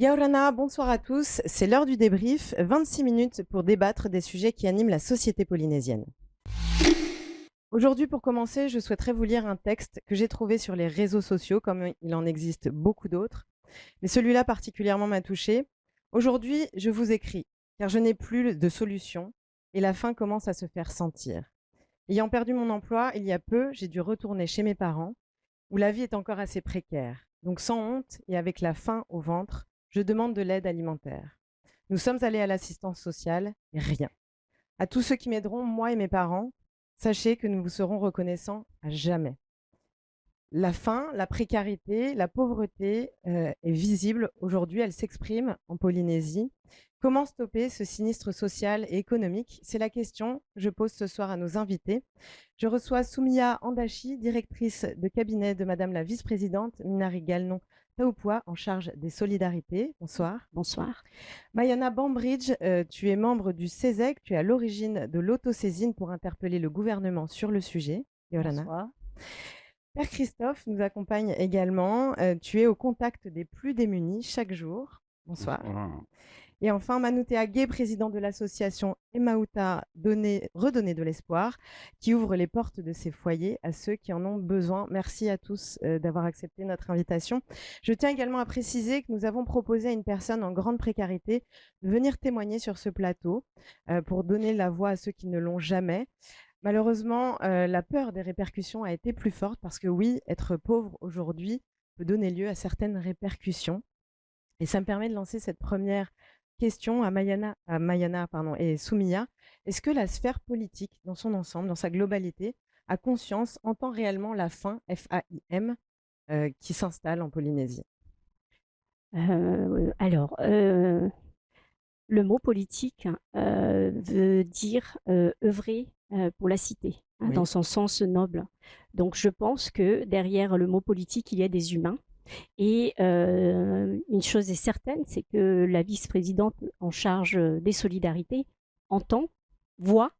Yaorana, bonsoir à tous. C'est l'heure du débrief, 26 minutes pour débattre des sujets qui animent la société polynésienne. Aujourd'hui, pour commencer, je souhaiterais vous lire un texte que j'ai trouvé sur les réseaux sociaux, comme il en existe beaucoup d'autres. Mais celui-là particulièrement m'a touchée. Aujourd'hui, je vous écris, car je n'ai plus de solution et la faim commence à se faire sentir. Ayant perdu mon emploi il y a peu, j'ai dû retourner chez mes parents, où la vie est encore assez précaire. Donc sans honte et avec la faim au ventre, je demande de l'aide alimentaire. Nous sommes allés à l'assistance sociale et rien. À tous ceux qui m'aideront, moi et mes parents, sachez que nous vous serons reconnaissants à jamais. La faim, la précarité, la pauvreté est visible aujourd'hui, elle s'exprime en Polynésie. Comment stopper ce sinistre social et économique? C'est la question que je pose ce soir à nos invités. Je reçois Soumia Andachi, directrice de cabinet de Madame la vice-présidente Minari Galnon Taupua, en charge des solidarités. Bonsoir. Bonsoir. Mayana Bambridge, tu es membre du CESEC, tu es à l'origine de l'autosaisine pour interpeller le gouvernement sur le sujet. Yorana. Bonsoir. Père Christophe nous accompagne également. Tu es au contact des plus démunis chaque jour. Bonsoir. Bonsoir. Et enfin, Manouté Agué, président de l'association Emmaouta Redonner de l'espoir, qui ouvre les portes de ses foyers à ceux qui en ont besoin. Merci à tous d'avoir accepté notre invitation. Je tiens également à préciser que nous avons proposé à une personne en grande précarité de venir témoigner sur ce plateau pour donner la voix à ceux qui ne l'ont jamais. Malheureusement, la peur des répercussions a été plus forte parce que oui, être pauvre aujourd'hui peut donner lieu à certaines répercussions. Et ça me permet de lancer cette première question à Mayana et Soumia. Est-ce que la sphère politique, dans son ensemble, dans sa globalité, a conscience, entend réellement la faim, F-A-I-M, qui s'installe en Polynésie? Alors, le mot politique veut dire œuvrer pour la cité, Oui. dans son sens noble. Donc, je pense que derrière le mot politique, il y a des humains. Et une chose est certaine, c'est que la vice-présidente en charge des solidarités entend, voit,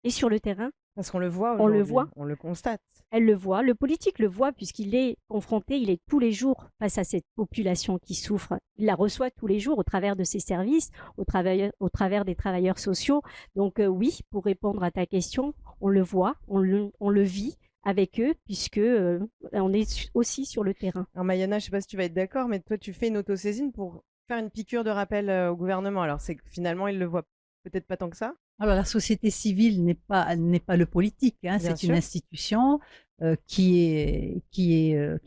et sur le terrain, Parce qu'on le voit on le aujourd'hui, voit. on le constate. Elle le voit, le politique le voit puisqu'il est confronté, il est tous les jours face à cette population qui souffre. Il la reçoit tous les jours au travers de ses services, au travers des travailleurs sociaux. Donc oui, pour répondre à ta question, on le voit, on le vit avec eux puisque on est aussi sur le terrain. Alors Mayana, je ne sais pas si tu vas être d'accord, mais toi tu fais une autosaisine pour faire une piqûre de rappel au gouvernement. Alors c'est que finalement il le voit peut-être pas tant que ça. Alors la société civile n'est pas le politique, hein, Bien c'est sûr. une institution qui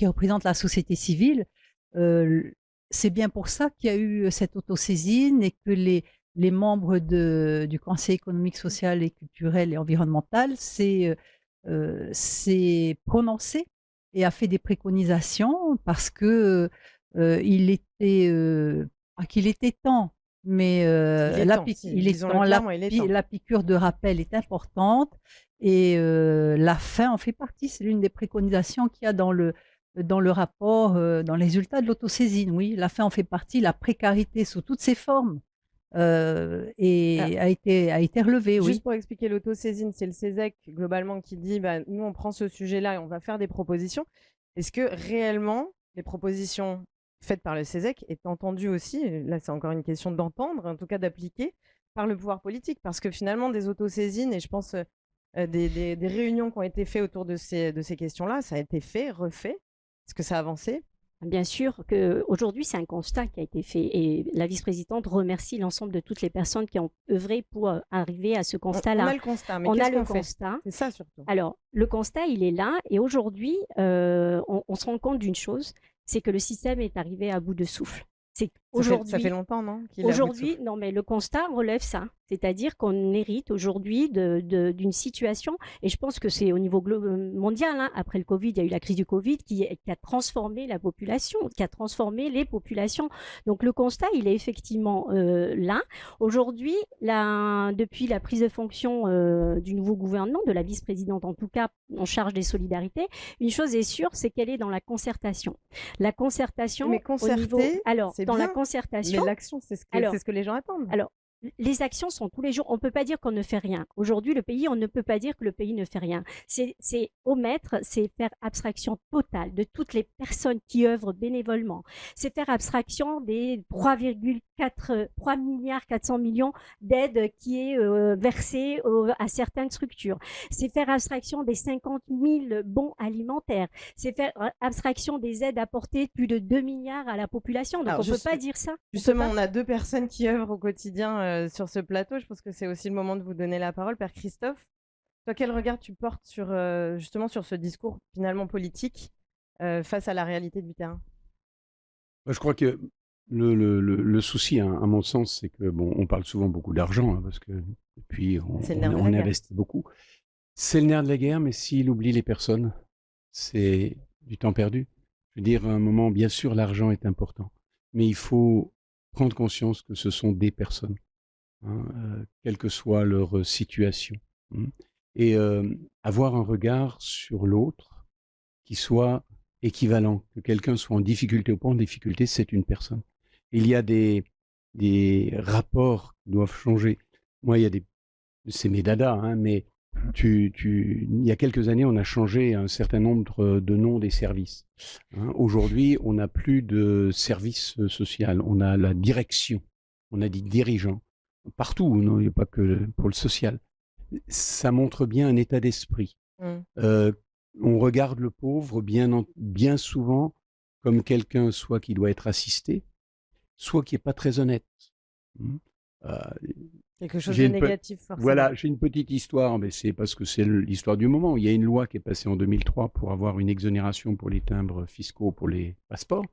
représente la société civile. C'est bien pour ça qu'il y a eu cette autosaisine et que les membres du Conseil économique, social et culturel et environnemental s'est prononcé et a fait des préconisations parce que il était pas qu'il était temps, mais la piqûre de rappel est importante et la faim en fait partie. C'est l'une des préconisations qu'il y a dans le rapport, dans les résultats de l'autosaisine. Oui, la faim en fait partie, la précarité sous toutes ses formes a été relevée, oui. Juste pour expliquer l'autosaisine, c'est le CESEC globalement qui dit nous on prend ce sujet-là et on va faire des propositions. Est-ce que réellement les propositions faites par le CESEC est entendu aussi, là c'est encore une question d'entendre, en tout cas d'appliquer par le pouvoir politique, parce que finalement des autosaisines et je pense des réunions qui ont été faites autour de ces questions-là, ça a été fait, refait, est-ce que ça a avancé? Bien sûr qu'aujourd'hui, c'est un constat qui a été fait et la vice-présidente remercie l'ensemble de toutes les personnes qui ont œuvré pour arriver à ce constat-là. On a le constat, mais on qu'est-ce a le qu'on fait? constat. C'est ça surtout. Alors, le constat, il est là et aujourd'hui, on se rend compte d'une chose, c'est que le système est arrivé à bout de souffle. Ça fait longtemps, non? Aujourd'hui, non, mais le constat relève ça. C'est-à-dire qu'on hérite aujourd'hui d'une situation, et je pense que c'est au niveau mondial, hein, après le Covid, il y a eu la crise du Covid qui a transformé la population, qui a transformé les populations. Donc le constat, il est effectivement là. Aujourd'hui, depuis la prise de fonction du nouveau gouvernement, de la vice-présidente en tout cas, en charge des solidarités, une chose est sûre, c'est qu'elle est dans la concertation. La concertation mais concerter, au niveau, alors, c'est dans bien, la concertation. mais l'action, c'est ce que les gens attendent. Alors, les actions sont tous les jours. On ne peut pas dire qu'on ne fait rien. Aujourd'hui, on ne peut pas dire que le pays ne fait rien. C'est omettre, c'est faire abstraction totale de toutes les personnes qui œuvrent bénévolement. C'est faire abstraction des 3 milliards 400 millions d'aides qui est versée à certaines structures. C'est faire abstraction des 50 000 bons alimentaires. C'est faire abstraction des aides apportées de plus de 2 milliards à la population. Donc, Alors, on ne peut pas dire ça. Justement, on a deux personnes qui œuvrent au quotidien sur ce plateau. Je pense que c'est aussi le moment de vous donner la parole. Père Christophe, toi, quel regard tu portes sur, justement sur ce discours finalement politique face à la réalité du terrain? Je crois que le souci, hein, à mon sens, c'est que, bon, on parle souvent beaucoup d'argent, hein, parce que depuis, C'est le nerf de la on guerre. investit beaucoup. C'est le nerf de la guerre, mais s'il oublie les personnes, c'est du temps perdu. Je veux dire, à un moment, bien sûr, l'argent est important, mais il faut prendre conscience que ce sont des personnes, hein, quelle que soit leur situation, hein, et avoir un regard sur l'autre qui soit équivalent, que quelqu'un soit en difficulté ou pas en difficulté, c'est une personne. Il y a des rapports qui doivent changer. Moi, c'est mes dadas, hein, mais il y a quelques années, on a changé un certain nombre de noms des services, hein. Aujourd'hui, on n'a plus de service social, on a la direction, on a dit dirigeant, partout, non, il n'y a pas que pour le social. Ça montre bien un état d'esprit. On regarde le pauvre bien souvent comme quelqu'un soit qui doit être assisté, soit qui n'est pas très honnête. Quelque chose de négatif, forcément. Voilà, j'ai une petite histoire, mais c'est parce que c'est l'histoire du moment. Il y a une loi qui est passée en 2003 pour avoir une exonération pour les timbres fiscaux pour les passeports.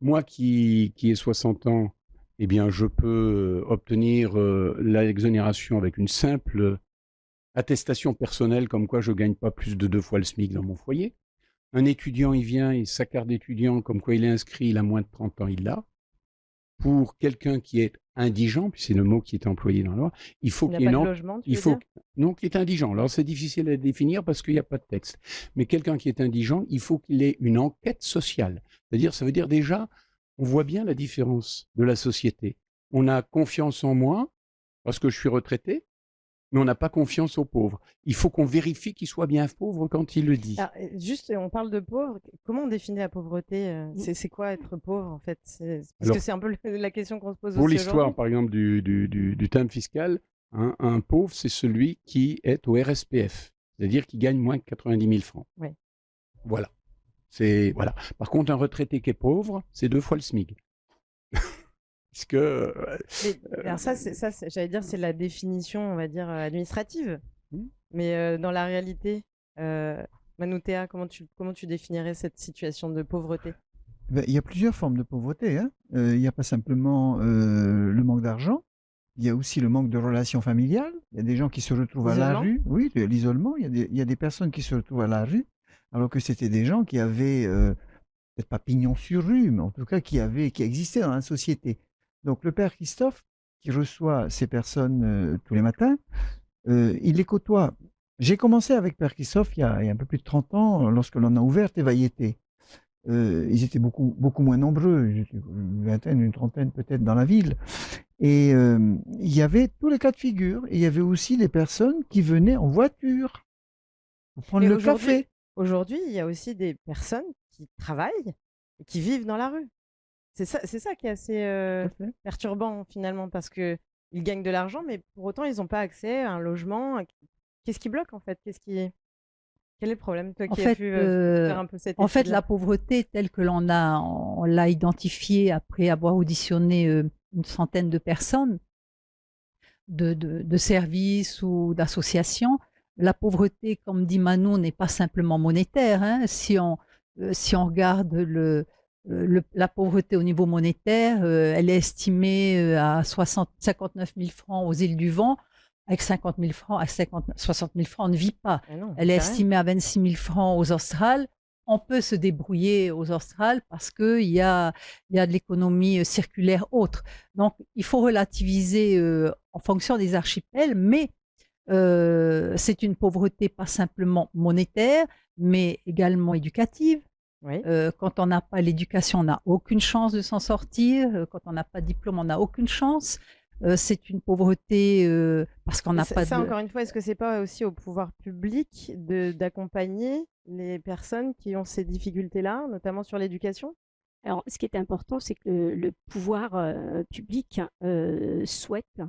Moi qui ai 60 ans, eh bien, je peux obtenir l'exonération avec une simple attestation personnelle comme quoi je ne gagne pas plus de 2 fois le SMIC dans mon foyer. Un étudiant, il vient et sa carte d'étudiant, comme quoi il est inscrit, il a moins de 30 ans, il l'a. Pour quelqu'un qui est indigent, puis c'est le mot qui est employé dans la loi, il faut qu'il y ait logement, tu veux dire? Non, qui est indigent. Alors c'est difficile à définir parce qu'il n'y a pas de texte. Mais quelqu'un qui est indigent, il faut qu'il ait une enquête sociale. C'est-à-dire, ça veut dire déjà, on voit bien la différence de la société. On a confiance en moi parce que je suis retraité, mais on n'a pas confiance aux pauvres. Il faut qu'on vérifie qu'il soit bien pauvre quand il le dit. Alors, juste, on parle de pauvre. Comment on définit la pauvreté? C'est quoi être pauvre, en fait? Parce que c'est un peu la question qu'on se pose Pour aussi l'histoire, aujourd'hui. par exemple, du timbre fiscal, hein, un pauvre, c'est celui qui est au RSPF, c'est-à-dire qui gagne moins de 90 000 francs. Ouais. Voilà. Voilà. Par contre, un retraité qui est pauvre, c'est 2 fois le SMIC. Alors ça, j'allais dire, c'est la définition, on va dire, administrative. Mais dans la réalité, Manoutéa, comment tu définirais cette situation de pauvreté? Il y a plusieurs formes de pauvreté, hein. Il n'y a pas simplement le manque d'argent, il y a aussi le manque de relations familiales. Il y a des gens qui se retrouvent à la rue. Oui, l'isolement. Il y a des personnes qui se retrouvent à la rue, alors que c'était des gens qui avaient, peut-être pas pignon sur rue, mais en tout cas qui existaient dans la société. Donc le père Christophe, qui reçoit ces personnes tous les matins, il les côtoie. J'ai commencé avec père Christophe il y a un peu plus de 30 ans, lorsque l'on a ouvert Tevayété. Ils étaient beaucoup, beaucoup moins nombreux, une vingtaine, une trentaine peut-être dans la ville. Et il y avait tous les cas de figure. Et il y avait aussi des personnes qui venaient en voiture pour prendre Mais le café. Aujourd'hui, il y a aussi des personnes qui travaillent et qui vivent dans la rue. C'est ça qui est assez perturbant finalement, parce qu'ils gagnent de l'argent, mais pour autant, ils n'ont pas accès à un logement. Qu'est-ce qui bloque en fait? Quel est le problème, toi qui as pu faire un peu cette En fait, étude-là? la pauvreté telle que on l'a identifiée après avoir auditionné une centaine de personnes, de services ou d'associations, la pauvreté, comme dit Manon, n'est pas simplement monétaire, hein. Si on regarde la pauvreté au niveau monétaire, elle est estimée à 59 000 francs aux îles du Vent. Avec 50 000 francs, 60 000 francs, on ne vit pas. Non, Elle est estimée à 26 000 francs aux Australes. On peut se débrouiller aux Australes parce qu'il y a de l'économie circulaire autre. Donc, il faut relativiser en fonction des archipels, mais c'est une pauvreté pas simplement monétaire, mais également éducative. Oui. Quand on n'a pas l'éducation, on n'a aucune chance de s'en sortir. Quand on n'a pas de diplôme, on n'a aucune chance. c'est une pauvreté parce qu'on n'a pas Ça, de... encore une fois, est-ce que c'est pas aussi au pouvoir public d'accompagner les personnes qui ont ces difficultés-là, notamment sur l'éducation? Alors, ce qui est important, c'est que le pouvoir public souhaite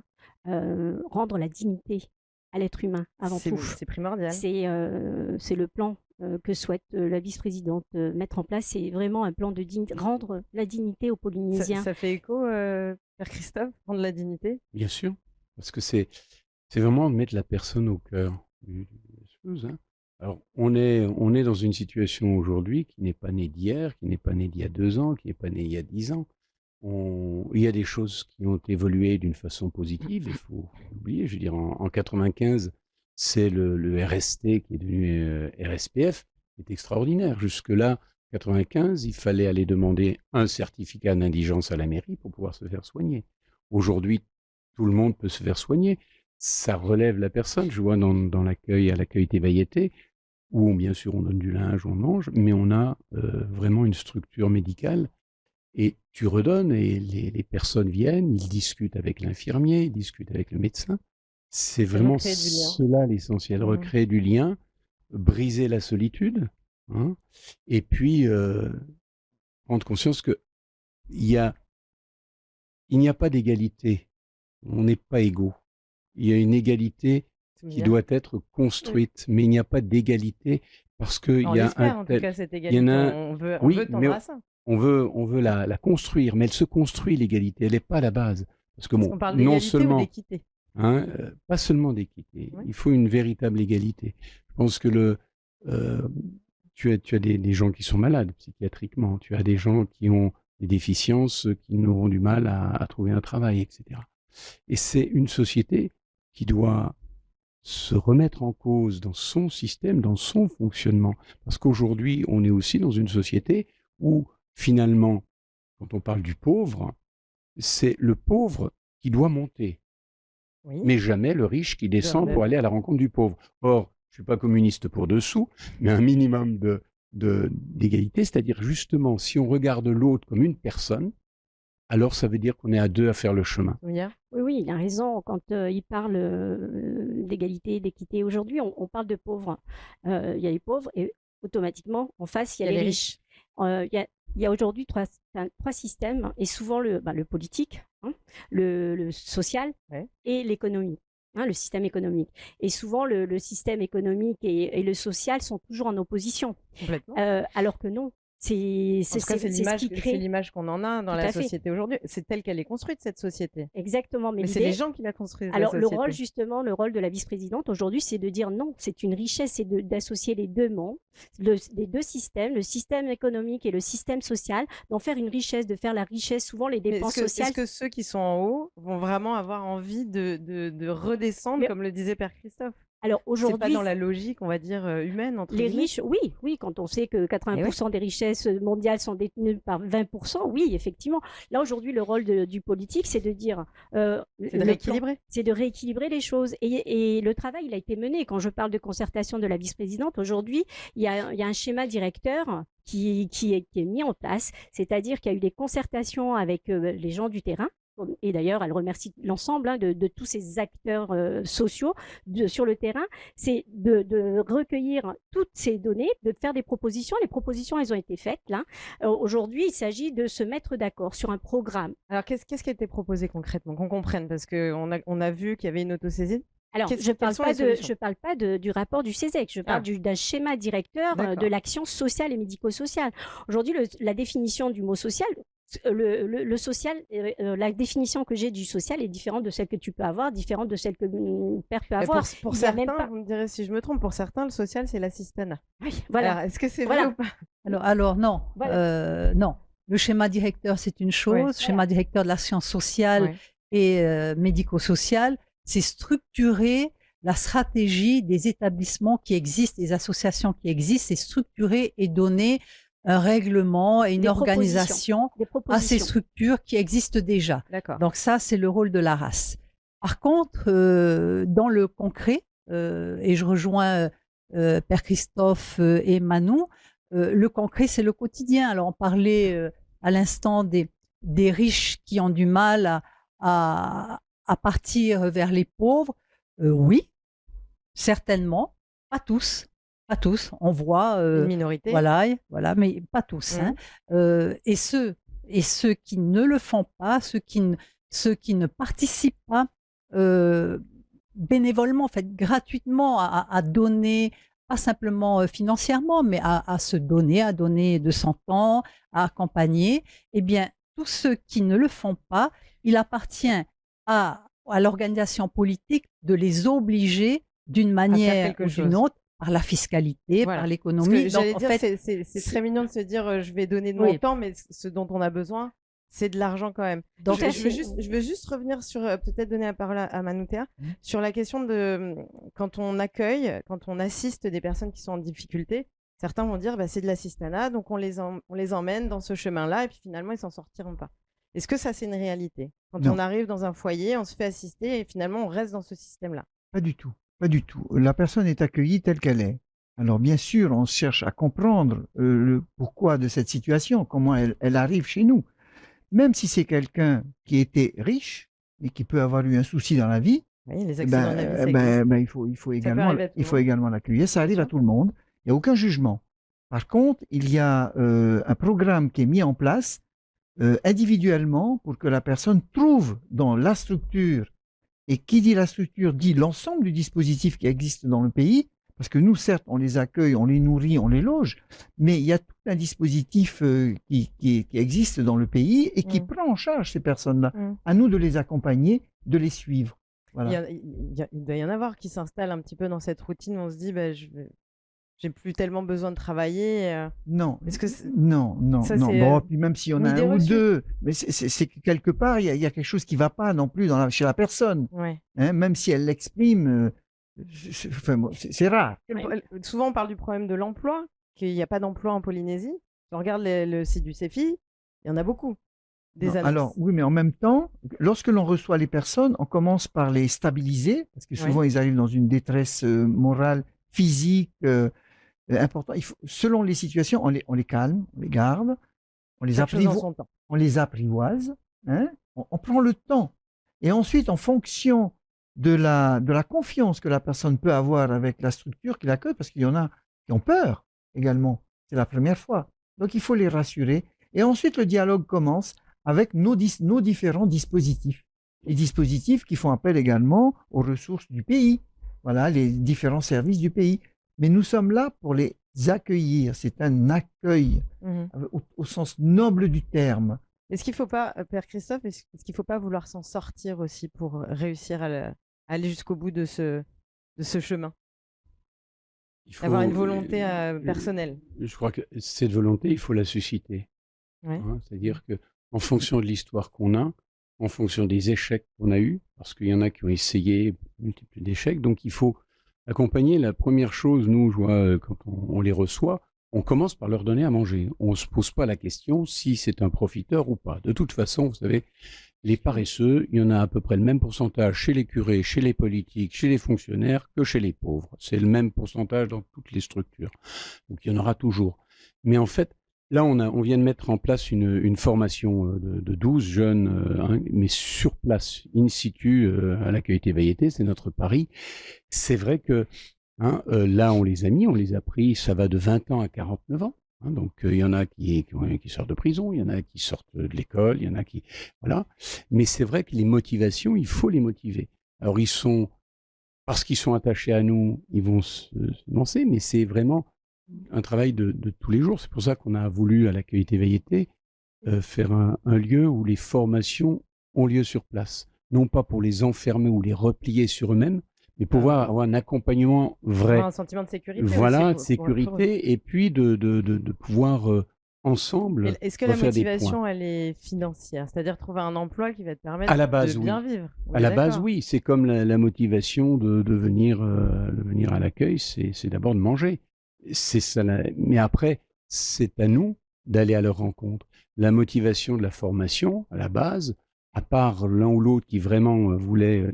rendre la dignité à l'être humain avant tout. C'est primordial. C'est le plan que souhaite la vice-présidente mettre en place. C'est vraiment un plan de rendre la dignité aux Polynésiens. Ça fait écho, Père Christophe, rendre la dignité? Bien sûr, parce que c'est vraiment mettre la personne au cœur de la chose, hein. Alors, on est dans une situation aujourd'hui qui n'est pas née d'hier, qui n'est pas née d'il y a 2 ans, qui n'est pas née il y a 10 ans. Il y a des choses qui ont évolué d'une façon positive, il faut l'oublier. Je veux dire, en 95, c'est le RST qui est devenu RSPF, qui est extraordinaire. Jusque-là, 95, il fallait aller demander un certificat d'indigence à la mairie pour pouvoir se faire soigner. Aujourd'hui, tout le monde peut se faire soigner. Ça relève la personne. Je vois dans l'accueil, à l'accueil Tévailleté, où bien sûr on donne du linge, on mange, mais on a vraiment une structure médicale. Et tu redonnes et les personnes viennent, ils discutent avec l'infirmier, ils discutent avec le médecin. C'est vraiment recréer du lien. cela l'essentiel, recréer du lien, briser la solitude, hein, et puis prendre conscience qu'il n'y a pas d'égalité, on n'est pas égaux. Il y a une égalité qui doit être construite, mais il n'y a pas d'égalité parce qu'il y a en tout cas, cette égalité, on veut tendre à ça. On veut la construire, mais elle se construit, l'égalité, elle n'est pas la base. Parce que On parle d'égalité ou d'équité? Pas seulement d'équité, Oui. il faut une véritable égalité. Je pense que tu as des gens qui sont malades psychiatriquement, tu as des gens qui ont des déficiences, qui n'auront du mal à trouver un travail, etc. Et c'est une société qui doit se remettre en cause dans son système, dans son fonctionnement. Parce qu'aujourd'hui, on est aussi dans une société où, finalement, quand on parle du pauvre, c'est le pauvre qui doit monter, mais jamais le riche qui descend pour aller à la rencontre du pauvre. Or, je ne suis pas communiste pour dessous, mais un minimum d'égalité, c'est-à-dire justement, si on regarde l'autre comme une personne, alors ça veut dire qu'on est à deux à faire le chemin. Oui, il a raison. Quand il parle d'égalité, d'équité, aujourd'hui, on parle de pauvres. Il y a les pauvres et automatiquement, en face, il y a les riches. Il y a aujourd'hui trois systèmes, et souvent le politique, hein, le social et l'économie, hein, le système économique. Et souvent, le système économique et le social sont toujours en opposition. Alors que non. C'est l'image qu'on en a dans la société aujourd'hui. C'est telle qu'elle est construite, cette société. Exactement. Mais c'est les gens qui la construisent. Alors, le rôle de la vice-présidente aujourd'hui, c'est de dire non, c'est une richesse, c'est d'associer les deux mondes, les deux systèmes, le système économique et le système social, d'en faire une richesse, de faire la richesse, souvent les dépenses sociales. Est-ce que ceux qui sont en haut vont vraiment avoir envie de redescendre, comme le disait Père Christophe? Alors aujourd'hui, c'est pas dans la logique, on va dire, humaine, entre les guillemets. riches, oui, quand on sait que 80% des richesses mondiales sont détenues par 20%, oui, effectivement. Là, aujourd'hui, le rôle du politique, c'est de dire... c'est de rééquilibrer. C'est de rééquilibrer les choses. Et le travail, il a été mené. Quand je parle de concertation de la vice-présidente, aujourd'hui, il y a un schéma directeur qui est mis en place, c'est-à-dire qu'il y a eu des concertations avec les gens du terrain. Et d'ailleurs, elle remercie l'ensemble de tous ces acteurs sociaux sur le terrain, c'est de recueillir toutes ces données, de faire des propositions. Les propositions, elles ont été faites là. Aujourd'hui, il s'agit de se mettre d'accord sur un programme. Alors, qu'est-ce qui a été proposé concrètement, qu'on comprenne? Parce qu'on a vu qu'il y avait une autosaisine. Alors, je ne parle pas du rapport du CESEC, je parle d'un schéma directeur de l'action sociale et médico-sociale. Aujourd'hui, la définition du mot social, le social, la définition que j'ai du social est différente de celle que tu peux avoir, différente de celle que Père peut avoir. Pour certains, vous me direz si je me trompe, pour certains, le social, c'est l'assistanat. Oui, voilà. Alors, est-ce que c'est vrai ou pas? Alors non, non. Le schéma directeur, c'est une chose. Le schéma directeur de l'action sociale et médico-sociale, c'est structurer la stratégie des établissements qui existent, des associations qui existent, c'est structurer et donner un règlement et une organisation à ces structures qui existent déjà. Donc ça, c'est le rôle de la RAS. Par contre, dans le concret, et je rejoins Père Christophe et Manou, le concret, c'est le quotidien. Alors, on parlait à l'instant des riches qui ont du mal à à partir vers les pauvres, oui, certainement, pas tous. Pas tous, on voit, Une minorité. voilà, mais pas tous, hein. Et ceux qui ne le font pas, ceux qui ne participent pas, bénévolement, en fait, gratuitement à donner, pas simplement, financièrement, mais à se donner, à donner de son temps, à accompagner. Eh bien, tous ceux qui ne le font pas, il appartient à l'organisation politique de les obliger d'une manière quelque ou d'une chose. autre, par la fiscalité, Voilà. par Parce l'économie. que Donc j'allais en dire, fait, c'est très mignon de se dire, je vais donner de mon oui, temps, mais ce dont on a besoin, c'est de l'argent quand même. donc Tout à Je veux fait. juste revenir sur, peut-être donner la parole à Manoutea, sur la question de quand on accueille, quand on assiste des personnes qui sont en difficulté, certains vont dire, bah, c'est de l'assistanat, donc on les emmène dans ce chemin-là, et puis finalement, ils s'en sortiront pas. Est-ce que ça, c'est une réalité? Quand Non. on arrive dans un foyer, on se fait assister, et finalement, on reste dans ce système-là. Pas du tout, pas du tout. La personne est accueillie telle qu'elle est. Alors bien sûr, on cherche à comprendre le pourquoi de cette situation, comment elle arrive chez nous. Même si c'est quelqu'un qui était riche et qui peut avoir eu un souci dans la vie, Oui, les accidents de la vie, ça existe. il faut Ça peut arriver à tout le monde. également l'accueillir. Ça arrive Bien à sûr. tout le monde. Il n'y a aucun jugement. Par contre, il y a un programme qui est mis en place individuellement pour que la personne trouve dans la structure, et qui dit la structure dit l'ensemble du dispositif qui existe dans le pays, parce que nous, certes, on les accueille, on les nourrit, on les loge, mais il y a tout un dispositif qui existe dans le pays et qui prend en charge ces personnes-là. À nous de les accompagner, de les suivre. Voilà. Il doit y en avoir qui s'installent un petit peu dans cette routine où on se dit, bah, j'ai plus tellement besoin de travailler. Non, Est-ce que non. Bon, puis même s'il y en a un ou deux, mais c'est que quelque part, il y a quelque chose qui ne va pas non plus chez la personne. Ouais. Hein, même si elle l'exprime, c'est rare. Souvent, on parle du problème de l'emploi, qu'il n'y a pas d'emploi en Polynésie. Si on regarde le site du CEFI, il y en a beaucoup. Des annonces. Alors, oui, mais en même temps, lorsque l'on reçoit les personnes, on commence par les stabiliser, parce que souvent, ils arrivent dans une détresse morale, physique, important. Selon les situations, on les calme, on les garde, on les apprivoise, hein, on prend le temps. Et ensuite, en fonction de la confiance que la personne peut avoir avec la structure qui l'accueille, parce qu'il y en a qui ont peur également, c'est la première fois. Donc, il faut les rassurer. Et ensuite, le dialogue commence avec nos différents dispositifs. Les dispositifs qui font appel également aux ressources du pays, voilà, les différents services du pays. Mais nous sommes là pour les accueillir. C'est un accueil au sens noble du terme. Est-ce qu'il ne faut pas, Père Christophe, est-ce qu'il ne faut pas vouloir s'en sortir aussi pour réussir à aller jusqu'au bout de ce chemin? Avoir une volonté personnelle. Je crois que cette volonté, il faut la susciter. Ouais. Hein, c'est-à-dire qu'en fonction de l'histoire qu'on a, en fonction des échecs qu'on a eus, parce qu'il y en a qui ont essayé multiples d'échecs, donc il faut accompagner. La première chose, nous, je vois, quand on les reçoit, on commence par leur donner à manger. On ne se pose pas la question si c'est un profiteur ou pas. De toute façon, vous savez, les paresseux, il y en a à peu près le même pourcentage chez les curés, chez les politiques, chez les fonctionnaires que chez les pauvres. C'est le même pourcentage dans toutes les structures. Donc il y en aura toujours. Mais en fait, là, on vient de mettre en place une formation de 12 jeunes, mais sur place, in situ, à l'accueil Tévailleté, c'est notre pari. C'est vrai que là, on les a mis, on les a pris, ça va de 20 ans à 49 ans. Hein, donc, il y en a qui sortent de prison, il y en a qui sortent de l'école, il y en a qui... Voilà. Mais c'est vrai que les motivations, il faut les motiver. Alors, parce qu'ils sont attachés à nous, ils vont se lancer, mais c'est vraiment un travail de tous les jours. C'est pour ça qu'on a voulu, à l'accueil Tévailleté, faire un lieu où les formations ont lieu sur place. Non pas pour les enfermer ou les replier sur eux-mêmes, mais pouvoir avoir un accompagnement vrai. Un sentiment de sécurité. Voilà, aussi, de sécurité, et puis de pouvoir ensemble. Est-ce que la motivation, elle est financière? C'est-à-dire trouver un emploi qui va te permettre de bien vivre? À la base, oui. C'est comme la motivation de venir à l'accueil, c'est d'abord de manger. C'est ça. Mais après, c'est à nous d'aller à leur rencontre. La motivation de la formation, à la base, à part l'un ou l'autre qui vraiment voulait,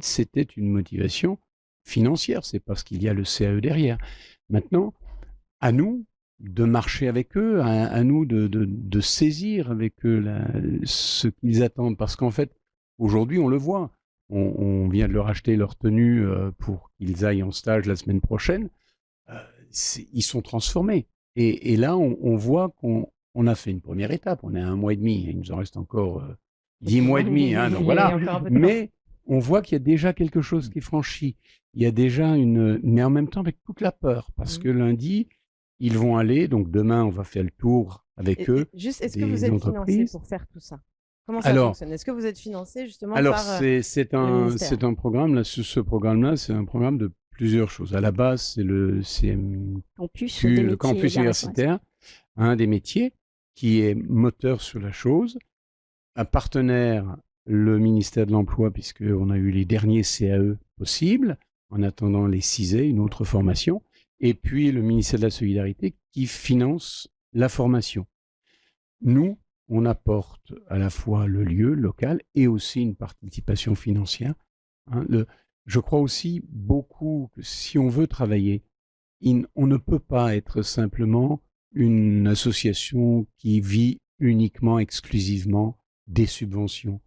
c'était une motivation financière. C'est parce qu'il y a le CAE derrière. Maintenant, à nous de marcher avec eux, à nous de saisir avec eux ce qu'ils attendent. Parce qu'en fait, aujourd'hui, on le voit. on vient de leur acheter leur tenue pour qu'ils aillent en stage la semaine prochaine. Ils sont transformés. Et là, on voit qu'on a fait une première étape. On est à 1 mois et demi. Il nous en reste encore 10 mois et demi. Hein, donc voilà. Mais on voit qu'il y a déjà quelque chose qui est franchi. Il y a déjà mais en même temps avec toute la peur. Parce que lundi, ils vont aller. Donc demain, on va faire le tour avec eux. Juste, est-ce que vous êtes financé pour faire tout ça? Comment ça fonctionne? Est-ce que vous êtes financé justement par c'est un programme. Là, ce programme-là, c'est un programme de plusieurs choses. À la base, c'est le campus universitaire, un des métiers qui est moteur sur la chose. Un partenaire, le ministère de l'Emploi, puisqu'on a eu les derniers CAE possibles, en attendant les CISE, une autre formation, et puis le ministère de la Solidarité qui finance la formation. Nous, on apporte à la fois le lieu local et aussi une participation financière. Hein, je crois aussi beaucoup que si on veut travailler, on ne peut pas être simplement une association qui vit uniquement, exclusivement des subventions.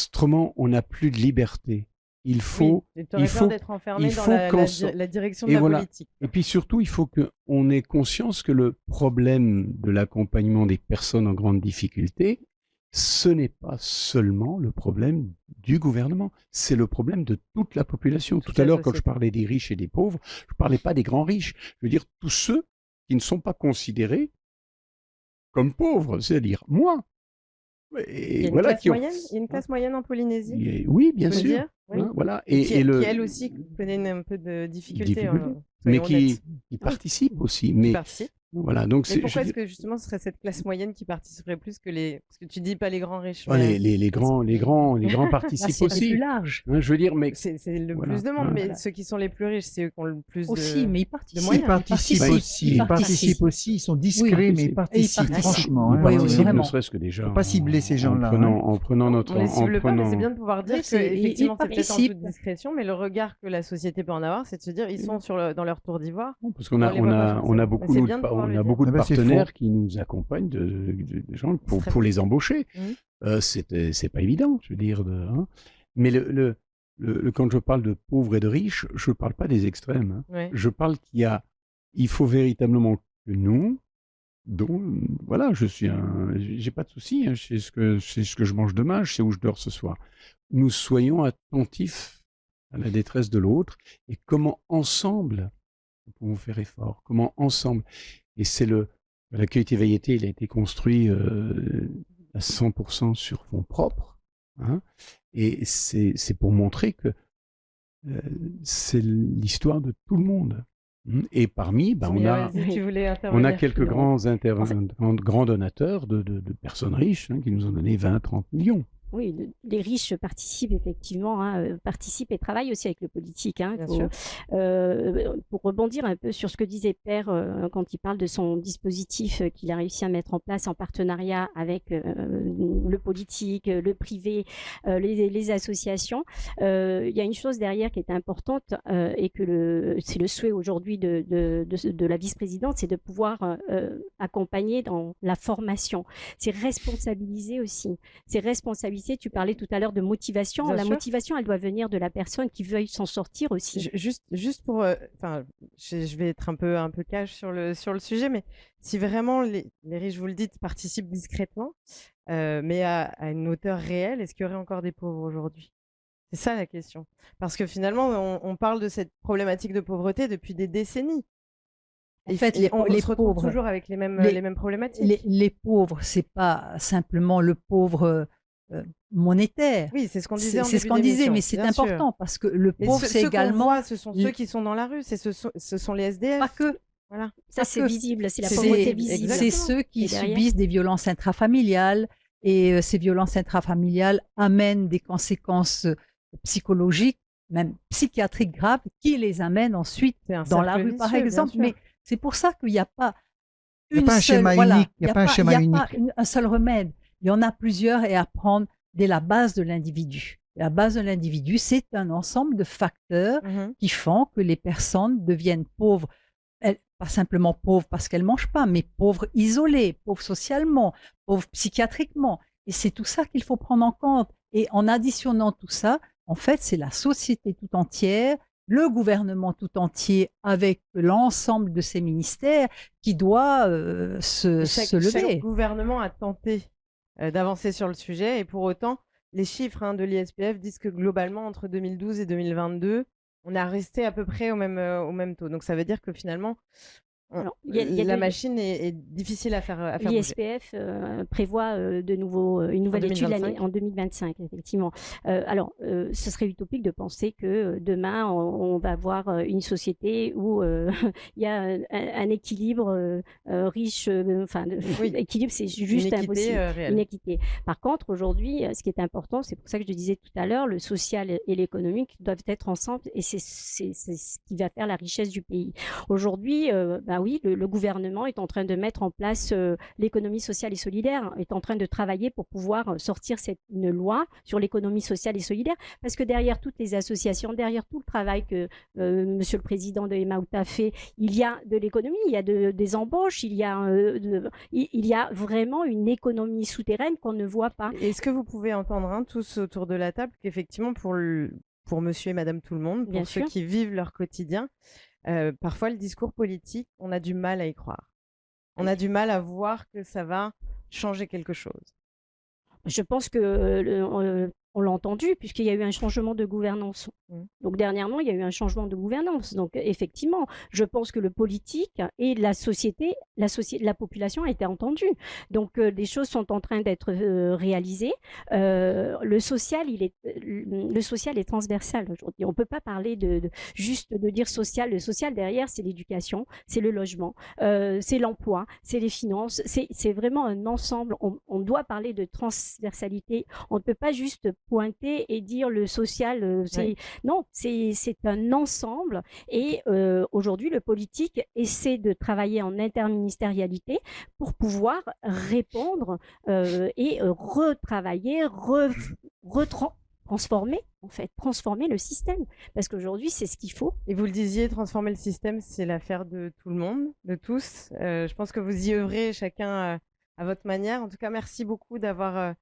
Autrement, on n'a plus de liberté. Il faut d'être enfermé dans la direction de la politique. Et puis surtout, il faut qu'on ait conscience que le problème de l'accompagnement des personnes en grande difficulté, ce n'est pas seulement le problème du gouvernement, c'est le problème de toute la population. Tout à l'heure, quand je parlais des riches et des pauvres, je ne parlais pas des grands riches. Je veux dire tous ceux qui ne sont pas considérés comme pauvres, c'est-à-dire moi. Il y a une classe moyenne en Polynésie. Oui, bien sûr. Oui. Hein, voilà. Qui elle aussi connaît un peu de difficultés. Mais qui participe aussi. Mais voilà, donc mais pourquoi est-ce que justement ce serait cette classe moyenne qui participerait plus que les... Parce que tu dis pas les grands riches. Les grands participent aussi. C'est plus large. Hein, je veux dire, mais c'est le plus de monde, mais ceux qui sont les plus riches, c'est eux qui ont le plus aussi, mais ils participent. Ils participent aussi. Ils sont discrets, mais ils participent. Franchement, ils participent, ne serait-ce que déjà. Faut pas cibler ces gens-là. En prenant notre. On les cible pas, mais c'est bien de pouvoir dire que effectivement c'est peut-être en toute discrétion, mais le regard que la société peut en avoir, c'est de se dire ils sont dans leur tour d'ivoire. Parce qu'on a beaucoup de partenaires qui nous accompagnent de gens pour les embaucher. C'est pas évident, je veux dire. Mais quand je parle de pauvres et de riches, je ne parle pas des extrêmes. Hein. Je parle il faut véritablement que nous, voilà, j'ai pas de souci, hein, c'est ce que je mange demain, je sais où je dors ce soir. Nous soyons attentifs à la détresse de l'autre et comment ensemble nous pouvons faire effort, comment ensemble. Et c'est l'accueil Téveilleté, il a été construit à 100% sur fonds propres. Hein, et c'est pour montrer que c'est l'histoire de tout le monde. Et parmi, on a quelques grands donateurs de personnes riches qui nous ont donné 20-30 millions. Oui, les riches participent effectivement, participent et travaillent aussi avec le politique. Pour rebondir un peu sur ce que disait Père quand il parle de son dispositif qu'il a réussi à mettre en place en partenariat avec le politique, le privé, les associations, il y a une chose derrière qui est importante et que c'est le souhait aujourd'hui de la vice-présidente, c'est de pouvoir accompagner dans la formation. C'est responsabiliser aussi. C'est responsabiliser. Tu parlais tout à l'heure de motivation. Bien sûr. Motivation, elle doit venir de la personne qui veuille s'en sortir aussi. Juste pour... je vais être un peu cash sur le sujet, mais si vraiment les riches, vous le dites, participent discrètement, mais à une hauteur réelle, est-ce qu'il y aurait encore des pauvres aujourd'hui? C'est ça la question. Parce que finalement, on parle de cette problématique de pauvreté depuis des décennies. En fait, on se retrouve toujours avec les mêmes problématiques. Les pauvres, c'est pas simplement le pauvre... monétaire. Oui, c'est ce qu'on disait. C'est ce qu'on disait, mais c'est important parce que le pauvre, c'est également. Ce sont ceux qui sont dans la rue, ce sont les SDF. Pas que. Voilà. Ça, c'est visible, c'est la pauvreté visible. C'est ceux qui subissent des violences intrafamiliales et ces violences intrafamiliales amènent des conséquences psychologiques, même psychiatriques graves, qui les amènent ensuite dans la rue, par exemple. Mais c'est pour ça qu'il n'y a pas un schéma unique. Il n'y a pas un seul remède. Il y en a plusieurs et à prendre dès la base de l'individu. La base de l'individu, c'est un ensemble de facteurs qui font que les personnes deviennent pauvres. Pas simplement pauvres parce qu'elles ne mangent pas, mais pauvres isolées, pauvres socialement, pauvres psychiatriquement. Et c'est tout ça qu'il faut prendre en compte. Et en additionnant tout ça, En fait, c'est la société tout entière, le gouvernement tout entier avec l'ensemble de ses ministères qui doit se Chaque lever. gouvernement a tenté d'avancer sur le sujet et pour autant, les chiffres de l'ISPF disent que globalement, entre 2012 et 2022, on a resté à peu près au même taux. Donc ça veut dire que finalement, Alors, il y a la deux- machine est difficile à faire bouger. L'ISPF prévoit de nouveau une nouvelle étude 2025. en 2025, effectivement. Alors, ce serait utopique de penser que demain, on va avoir une société où il y a un équilibre riche, Oui. équilibre, c'est juste Une équité impossible. réelle. Une équité. Par contre, aujourd'hui, ce qui est important, c'est pour ça que je le disais tout à l'heure, le social et l'économique doivent être ensemble et c'est ce qui va faire la richesse du pays. Aujourd'hui, oui, le gouvernement est en train de mettre en place l'économie sociale et solidaire, est en train de travailler pour pouvoir sortir une loi sur l'économie sociale et solidaire, parce que derrière toutes les associations, derrière tout le travail que Monsieur le Président de Emmaüt a fait, il y a de l'économie, il y a des embauches, il y a vraiment une économie souterraine qu'on ne voit pas. Est-ce que vous pouvez entendre tous autour de la table qu'effectivement pour monsieur et madame tout le monde, pour Bien ceux sûr. qui vivent leur quotidien, parfois le discours politique, on a du mal à y croire. On a du mal à voir que ça va changer quelque chose. Je pense que on l'a entendu, puisqu'il y a eu un changement de gouvernance. Donc dernièrement, il y a eu un changement de gouvernance. Donc effectivement, je pense que le politique et la société, la population a été entendue. Donc les choses sont en train d'être réalisées. Le social est transversal aujourd'hui. On ne peut pas parler juste de dire social. Le social derrière, c'est l'éducation, c'est le logement, c'est l'emploi, c'est les finances. C'est vraiment un ensemble. On doit parler de transversalité. On ne peut pas juste pointer et dire le social, Oui. non, c'est un ensemble. Et aujourd'hui, le politique essaie de travailler en interministérialité pour pouvoir répondre et retravailler, transformer le système. Parce qu'aujourd'hui, c'est ce qu'il faut. Et vous le disiez, transformer le système, c'est l'affaire de tout le monde, de tous. Je pense que vous y œuvrez chacun à votre manière. En tout cas, merci beaucoup d'avoir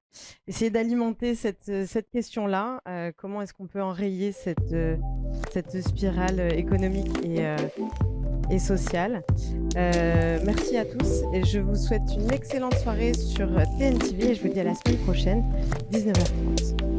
essayé d'alimenter cette question-là. Comment est-ce qu'on peut enrayer cette spirale économique et sociale? Merci à tous et je vous souhaite une excellente soirée sur TNTV et je vous dis à la semaine prochaine, 19h30.